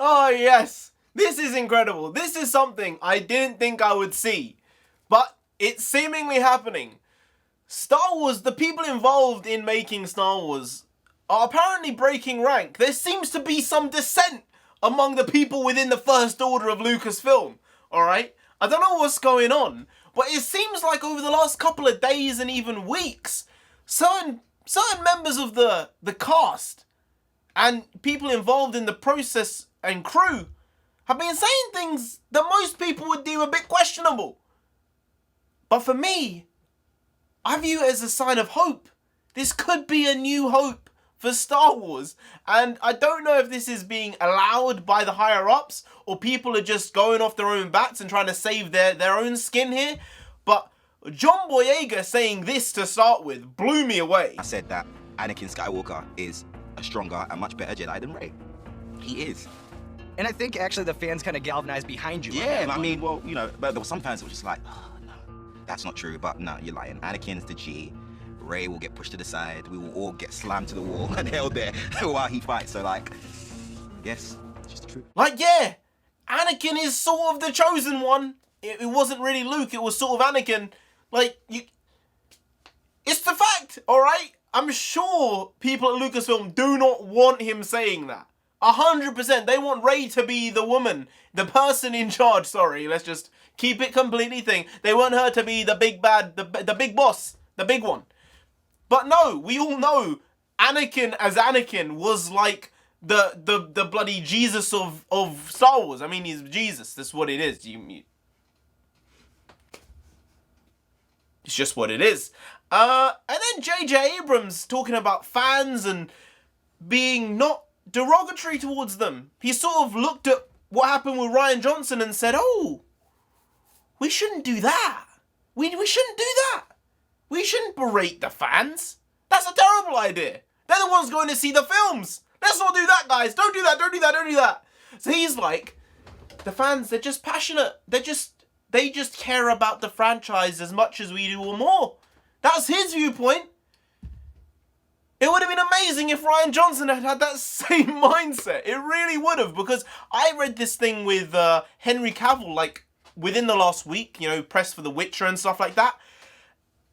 Oh yes, this is incredible. This is something I didn't think I would see, but it's seemingly happening. Star Wars, the people involved in making Star Wars are apparently breaking rank. There seems to be some dissent among the people within the First Order of Lucasfilm, alright? I don't know what's going on, but it seems like over the last couple of days and even weeks, certain members of the cast and people involved in the process and crew have been saying things that most people would deem a bit questionable. But for me, I view it as a sign of hope. This could be a new hope for Star Wars. And I don't know if this is being allowed by the higher-ups or people are just going off their own bats and trying to save their own skin here. But John Boyega saying this to start with blew me away. I said that Anakin Skywalker is a stronger and much better Jedi than Rey. He is. And I think actually the fans kind of galvanized behind you. Yeah, I mean, well, you know, but there were some fans that were just like, oh, no, that's not true. But no, you're lying. Anakin's the G. Rey will get pushed to the side. We will all get slammed to the wall and held there while he fights. So, like, yes, it's just the truth. Like, yeah, Anakin is sort of the chosen one. It wasn't really Luke. It was sort of Anakin. Like, it's the fact, all right? I'm sure people at Lucasfilm do not want him saying that. 100%. They want Rey to be the woman, the person in charge. Sorry, let's just keep it completely thing. They want her to be the big bad, the big boss, the big one. But no, we all know Anakin as Anakin was like the bloody Jesus of Star Wars. I mean, he's Jesus. That's what it is. It's just what it is. And then J.J. Abrams talking about fans and being not derogatory towards them. He sort of looked at what happened with Rian Johnson and said, oh, we shouldn't do that. We shouldn't do that. We shouldn't berate the fans. That's a terrible idea. They're the ones going to see the films. Let's not do that, guys. Don't do that, don't do that, don't do that. So he's like, the fans, they're just passionate. They just care about the franchise as much as we do or more. That's his viewpoint. It would have been amazing if Rian Johnson had had that same mindset. It really would have, because I read this thing with Henry Cavill, like, within the last week, you know, press for The Witcher and stuff like that.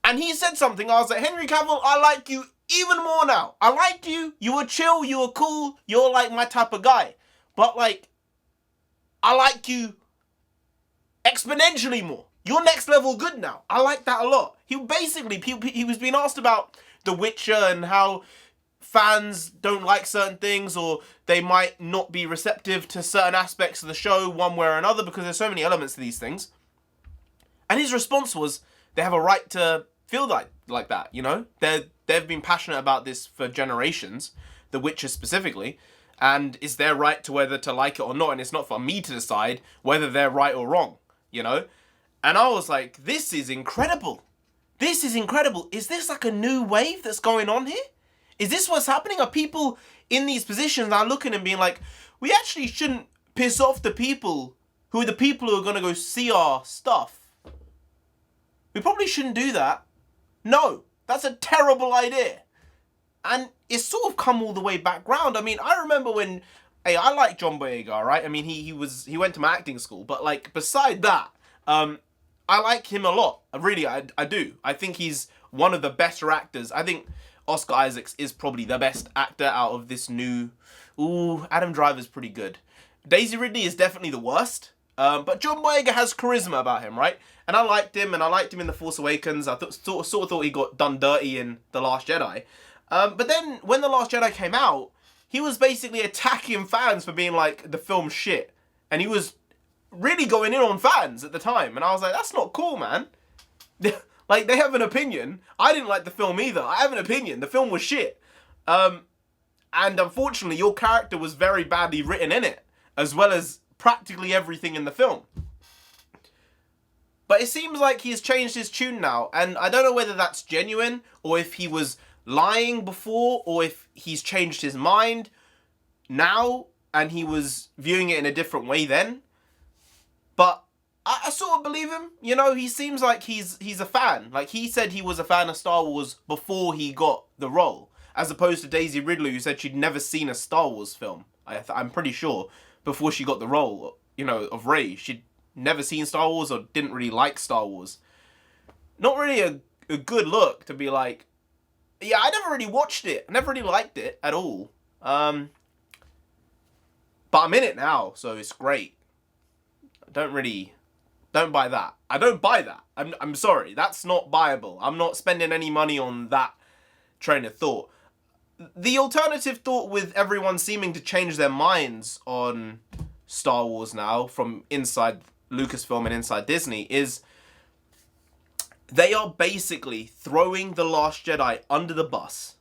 And he said something. I was like, Henry Cavill, I like you even more now. I liked you. You were chill. You were cool. You're like my type of guy. But like, I like you exponentially more. You're next level good now. I like that a lot. He was being asked about The Witcher and how fans don't like certain things or they might not be receptive to certain aspects of the show one way or another because there's so many elements to these things. And his response was, they have a right to feel like that, you know? They've been passionate about this for generations, The Witcher specifically, and it's their right to whether to like it or not, and it's not for me to decide whether they're right or wrong, you know? And I was like, this is incredible. This is incredible. Is this like a new wave that's going on here? Is this what's happening? Are people in these positions now looking and being like, we actually shouldn't piss off the people who are the people who are going to go see our stuff? We probably shouldn't do that. No, that's a terrible idea. And it's sort of come all the way back round. I mean, I remember when, hey, I like John Boyega, right? I mean, he went to my acting school, but like beside that, I like him a lot. Really, I do. I think he's one of the better actors. I think Oscar Isaacs is probably the best actor out of this new. Ooh, Adam Driver's pretty good. Daisy Ridley is definitely the worst. But John Boyega has charisma about him, right? And I liked him, and I liked him in The Force Awakens. I sort of thought he got done dirty in The Last Jedi. But then, when The Last Jedi came out, he was basically attacking fans for being like, the film's shit. And he was really going in on fans at the time. And I was like, that's not cool, man. Like, they have an opinion. I didn't like the film either. I have an opinion. The film was shit. And unfortunately, your character was very badly written in it, as well as practically everything in the film. But it seems like he's changed his tune now, and I don't know whether that's genuine, or if he was lying before, or if he's changed his mind now, and he was viewing it in a different way then. But I sort of believe him, you know, he seems like he's a fan. Like, he said he was a fan of Star Wars before he got the role, as opposed to Daisy Ridley, who said she'd never seen a Star Wars film, I'm pretty sure. before she got the role, you know, of Rey. She'd never seen Star Wars or didn't really like Star Wars. Not really a good look to be like, yeah, I never really watched it. I never really liked it at all. But I'm in it now, so it's great. Don't buy that. I don't buy that. I'm sorry. That's not buyable. I'm not spending any money on that train of thought. The alternative thought with everyone seeming to change their minds on Star Wars now from inside Lucasfilm and inside Disney is they are basically throwing The Last Jedi under the bus.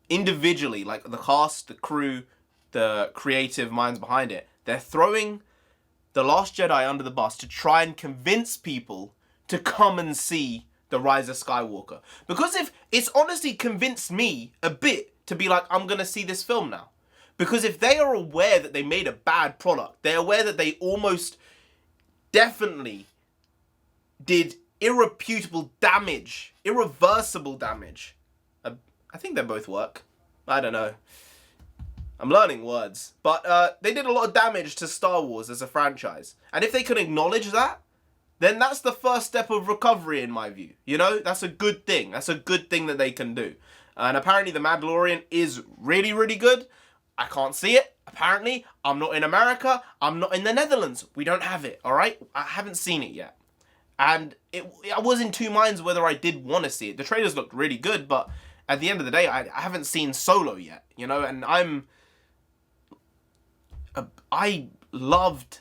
Individually, like the cast, the crew, the creative minds behind it. They're throwing The Last Jedi under the bus to try and convince people to come and see The Rise of Skywalker. Because if it's honestly convinced me a bit to be like, I'm going to see this film now. Because if they are aware that they made a bad product, they're aware that they almost definitely did irreparable damage, irreversible damage. I think they both work. I don't know. I'm learning words. But they did a lot of damage to Star Wars as a franchise. And if they can acknowledge that, then that's the first step of recovery in my view. You know, that's a good thing. That's a good thing that they can do. And apparently The Mandalorian is really, really good. I can't see it. Apparently, I'm not in America. I'm not in the Netherlands. We don't have it, all right? I haven't seen it yet. And I was in two minds whether I did want to see it. The trailers looked really good, but at the end of the day, I haven't seen Solo yet, you know? And I loved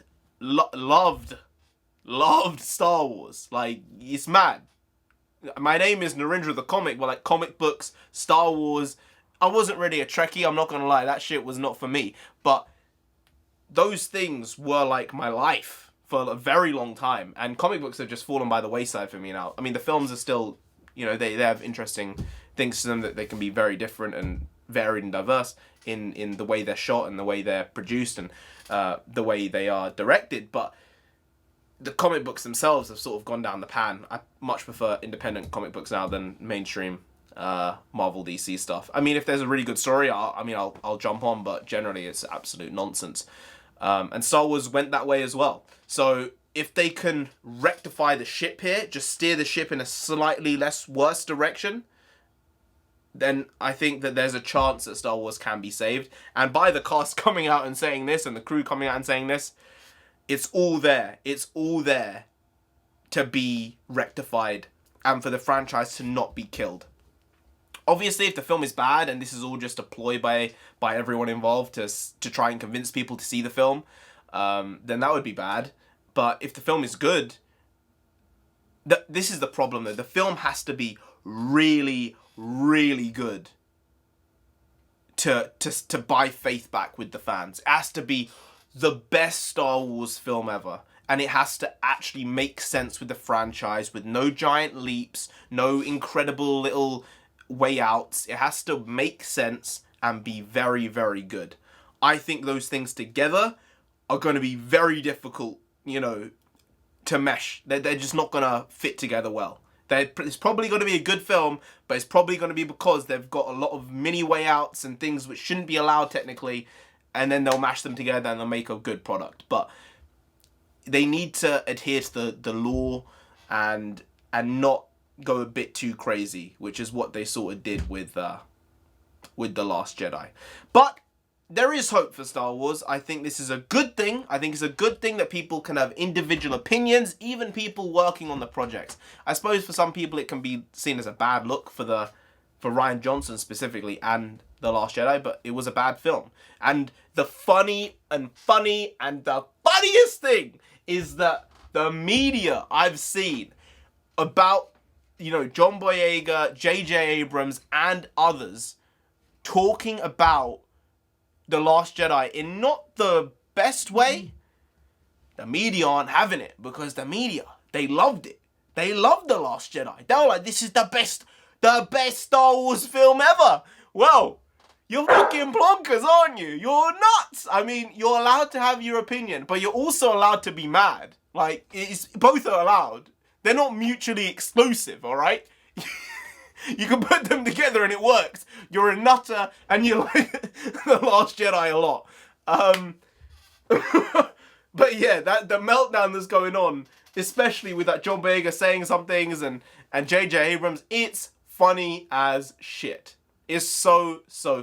Star Wars. Like, it's mad. My name is NarendraTheComic, but like comic books, Star Wars. I wasn't really a Trekkie, I'm not gonna lie. That shit was not for me. But those things were like my life for a very long time. And comic books have just fallen by the wayside for me now. I mean, the films are still, you know, they have interesting things to them that they can be very different and varied and diverse in the way they're shot and the way they're produced and the way they are directed. But the comic books themselves have sort of gone down the pan. I much prefer independent comic books now than mainstream Marvel DC stuff. I mean, if there's a really good story, I'll jump on, but generally it's absolute nonsense. And Star Wars went that way as well. So if they can rectify the ship here, just steer the ship in a slightly less worse direction, then I think that there's a chance that Star Wars can be saved. And by the cast coming out and saying this and the crew coming out and saying this, it's all there. It's all there to be rectified and for the franchise to not be killed. Obviously, if the film is bad and this is all just a ploy by everyone involved to try and convince people to see the film, then that would be bad. But if the film is good, this is the problem though. The film has to be really, really good to buy faith back with the fans. It has to be the best Star Wars film ever. And it has to actually make sense with the franchise with no giant leaps, no incredible little way outs. It has to make sense and be very, very good. I think those things together are going to be very difficult, you know, to mesh. They're just not going to fit together well. It's probably going to be a good film, but it's probably going to be because they've got a lot of mini way outs and things which shouldn't be allowed technically, and then they'll mash them together and they'll make a good product. But they need to adhere to the law and not go a bit too crazy, which is what they sort of did with The Last Jedi. But there is hope for Star Wars. I think this is a good thing. I think it's a good thing that people can have individual opinions, even people working on the projects. I suppose for some people it can be seen as a bad look for Rian Johnson specifically and The Last Jedi, but it was a bad film. And the funny and the funniest thing is that the media I've seen about, you know, John Boyega, J.J. Abrams, and others talking about The Last Jedi in not the best way, the media aren't having it, because the media, they loved it. They loved The Last Jedi. They were like, this is the best Star Wars film ever. Well, you're fucking plonkers, aren't you? You're nuts. I mean, you're allowed to have your opinion, but you're also allowed to be mad. Like, both are allowed. They're not mutually exclusive, all right? You can put them together and it works. You're a nutter and you like The Last Jedi a lot. But yeah, the meltdown that's going on, especially with that John Boyega saying some things and J.J. Abrams, it's funny as shit. It's so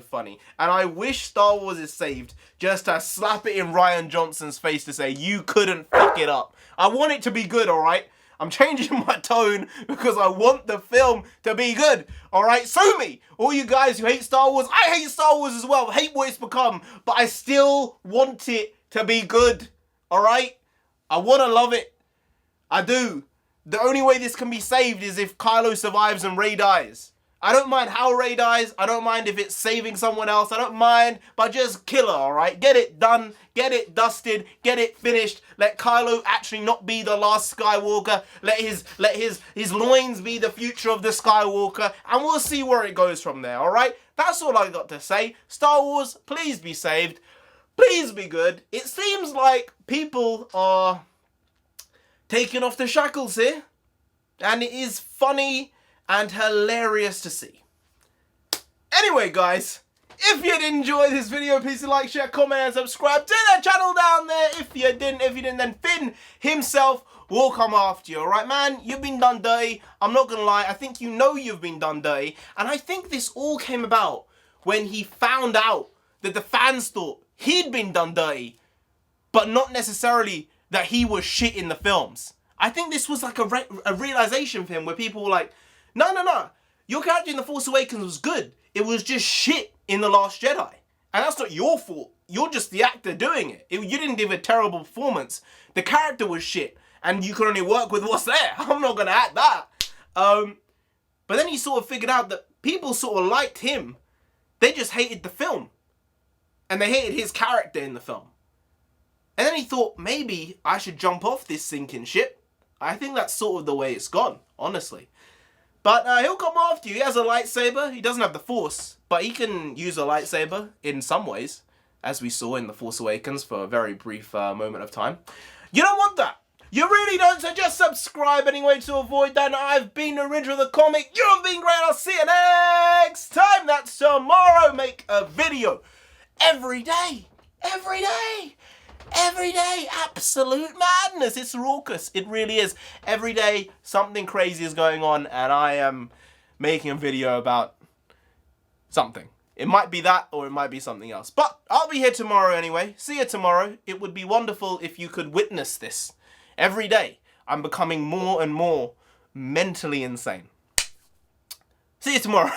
funny. And I wish Star Wars is saved just to slap it in Rian Johnson's face to say, you couldn't fuck it up. I want it to be good, alright? I'm changing my tone because I want the film to be good, alright? Sue me! All you guys who hate Star Wars, I hate Star Wars as well. I hate what it's become. But I still want it to be good, alright? I want to love it. I do. The only way this can be saved is if KYLO survives and Rey dies. I don't mind how Rey dies. I don't mind if it's saving someone else. I don't mind, but just kill her, alright? Get it done. Get it dusted. Get it finished. Let KYLO actually not be the last Skywalker. Let his loins be the future of the Skywalker. And we'll see where it goes from there, alright? That's all I got to say. Star Wars, please be saved. Please be good. It seems like people are taking off the shackles here. And it is funny and hilarious to see. Anyway, guys, if you did enjoy this video, please like, share, comment, and subscribe to the channel down there. If you didn't, then Finn himself will come after you, alright, man? You've been done dirty. I'm not gonna lie, I think you know you've been done dirty. And I think this all came about when he found out that the fans thought he'd been done dirty, but not necessarily that he was shit in the films. I think this was like a realization for him where people were like, no. Your character in The Force Awakens was good. It was just shit in The Last Jedi. And that's not your fault. You're just the actor doing it. You didn't give a terrible performance. The character was shit. And you can only work with what's there. I'm not going to act that. But then he sort of figured out that people sort of liked him. They just hated the film. And they hated his character in the film. And then he thought, maybe I should jump off this sinking ship. I think that's sort of the way it's gone, honestly. But he'll come after you. He has a lightsaber. He doesn't have the Force, but he can use a lightsaber in some ways, as we saw in The Force Awakens for a very brief moment of time. You don't want that. You really don't, so just subscribe anyway to avoid that. I've been NarendraTheComic. You've been great. I'll see you next time. That's tomorrow. Make a video every day. Every day. Every day, absolute madness. It's raucous. It really is. Every day, something crazy is going on, and I am making a video about something. It might be that, or it might be something else. But I'll be here tomorrow anyway. See you tomorrow. It would be wonderful if you could witness this. Every day, I'm becoming more and more mentally insane. See you tomorrow.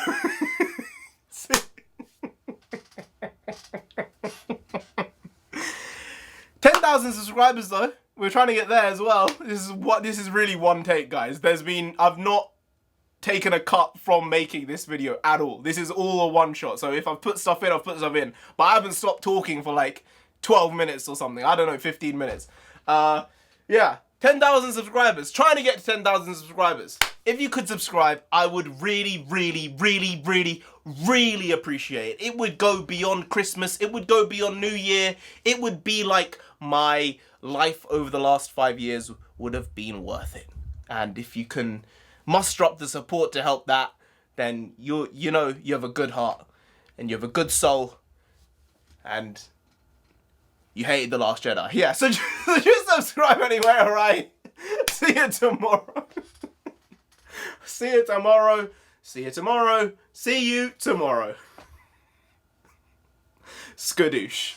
10,000 subscribers though. We're trying to get there as well. This is really one take, guys. I've not taken a cut from making this video at all. This is all a one shot. So if I've put stuff in, I've put stuff in. But I haven't stopped talking for like 12 minutes or something. I don't know, 15 minutes. Yeah, 10,000 subscribers. Trying to get to 10,000 subscribers. If you could subscribe, I would really appreciate it. It would go beyond Christmas. It would go beyond New Year. It would be like my life over the last 5 years would have been worth it. And if you can muster up the support to help that, then you know you have a good heart and you have a good soul and you hated The Last Jedi. Yeah, so just subscribe anyway, alright? See you tomorrow. See you tomorrow. See you tomorrow. See you tomorrow. Skadoosh.